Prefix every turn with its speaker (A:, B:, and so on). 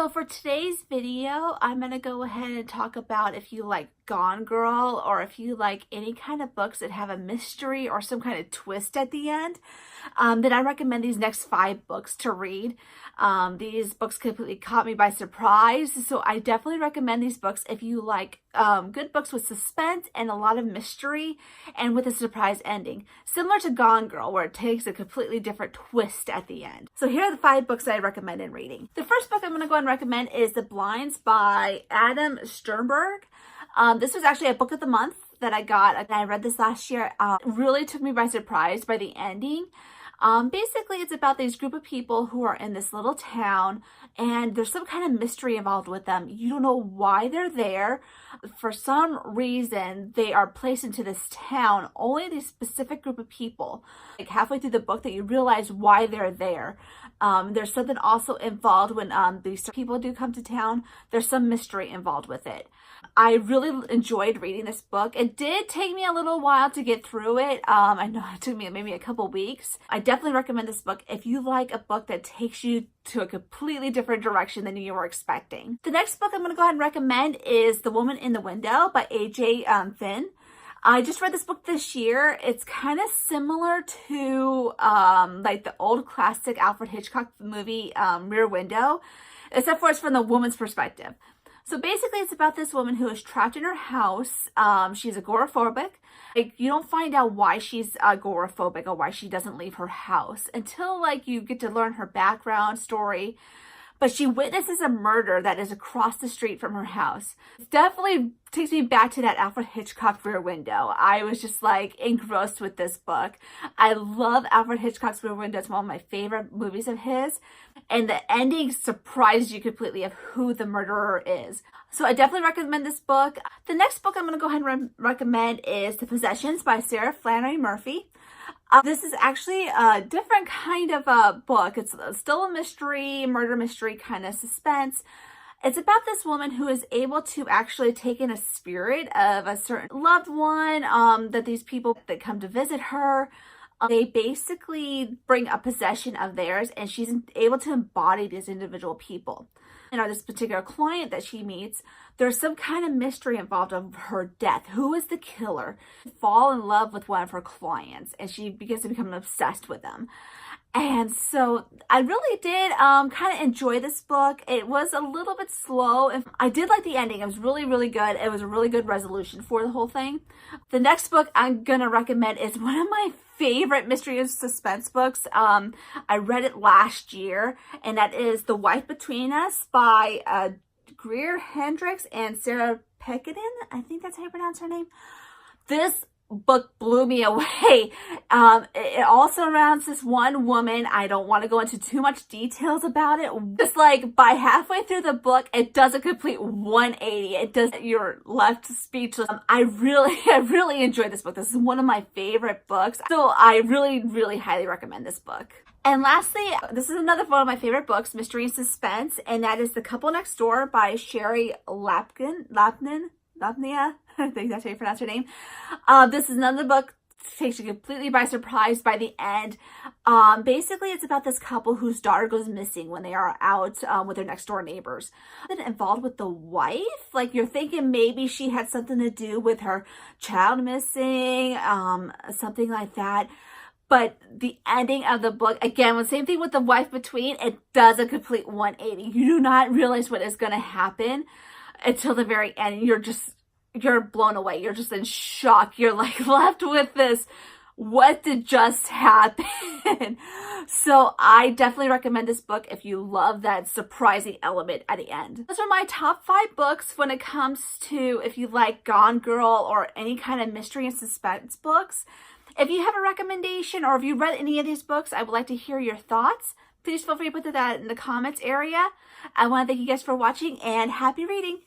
A: So for today's video, I'm going to go ahead and talk about if you like Gone Girl or if you like any kind of books that have a mystery or some kind of twist at the end. Then I recommend these next 5 books to read. These books completely caught me by surprise, so I definitely recommend these books if you like good books with suspense and a lot of mystery and with a surprise ending. Similar to Gone Girl, where it takes a completely different twist at the end. So here are the 5 books that I recommend in reading. The first book I'm going to go ahead and recommend is The Blinds by Adam Sternberg. This was actually a book of the month that I got, and I read this last year. It really took me by surprise by the ending. Basically, it's about these group of people who are in this little town, and there's some kind of mystery involved with them. You don't know why they're there. For some reason, they are placed into this town, only this specific group of people. Like halfway through the book that you realize why they're there. There's something also involved when these people do come to town. There's some mystery involved with it. I really enjoyed reading this book. It did take me a little while to get through it. I know it took me maybe a couple weeks. I definitely recommend this book if you like a book that takes you to a completely different direction than you were expecting. The next book I'm going to go ahead and recommend is The Woman in the Window by A.J. Flynn. I just read this book this year. It's kind of similar to like the old classic Alfred Hitchcock movie Rear Window, except for it's from the woman's perspective. So basically, it's about this woman who is trapped in her house. She's agoraphobic. Like, you don't find out why she's agoraphobic or why she doesn't leave her house until like you get to learn her background story. But she witnesses a murder that is across the street from her house. It definitely takes me back to that Alfred Hitchcock Rear Window. I was just like engrossed with this book. I love Alfred Hitchcock's Rear Window. It's one of my favorite movies of his. And the ending surprised you completely of who the murderer is. So I definitely recommend this book. The next book I'm going to go ahead and recommend is The Possessions by Sarah Flannery Murphy. This is actually a different kind of a book. It's still a mystery, murder mystery kind of suspense. It's about this woman who is able to actually take in a spirit of a certain loved one, that these people that come to visit her, they basically bring a possession of theirs, and she's able to embody these individual people. This particular client that she meets, there's some kind of mystery involved of her death. Who is the killer? Fall in love with one of her clients, and she begins to become obsessed with them. And so I really did kind of enjoy this book. It was a little bit slow. I did like the ending. It was really, really good. It was a really good resolution for the whole thing. The next book I'm going to recommend is one of my favorite mystery and suspense books. I read it last year, and that is The Wife Between Us by Greer Hendricks and Sarah Pekkanen. I think that's how you pronounce her name. This book blew me away. It all surrounds this one woman. I don't want to go into too much details about it. Just like by halfway through the book, it does a complete 180. It does, you're left speechless. I really enjoyed this book. This is one of my favorite books. So I really highly recommend this book. And lastly, this is another one of my favorite books, Mystery and Suspense, and that is The Couple Next Door by Sherry Lapnia. I think that's how you pronounce her name. This is another book that takes you completely by surprise by the end. Basically, it's about this couple whose daughter goes missing when they are out with their next door neighbors. Involved with the wife, like you're thinking maybe she had something to do with her child missing, something like that. But the ending of the book, again, the same thing with The Wife Between, it does a complete 180. You do not realize what is going to happen until the very end. You're blown away. You're just in shock. You're like left with this, what did just happen? So I definitely recommend this book if you love that surprising element at the end. Those are my top 5 books when it comes to if you like Gone Girl or any kind of mystery and suspense books. If you have a recommendation or if you read any of these books, I would like to hear your thoughts. Please feel free to put that in the comments area. I want to thank you guys for watching and happy reading.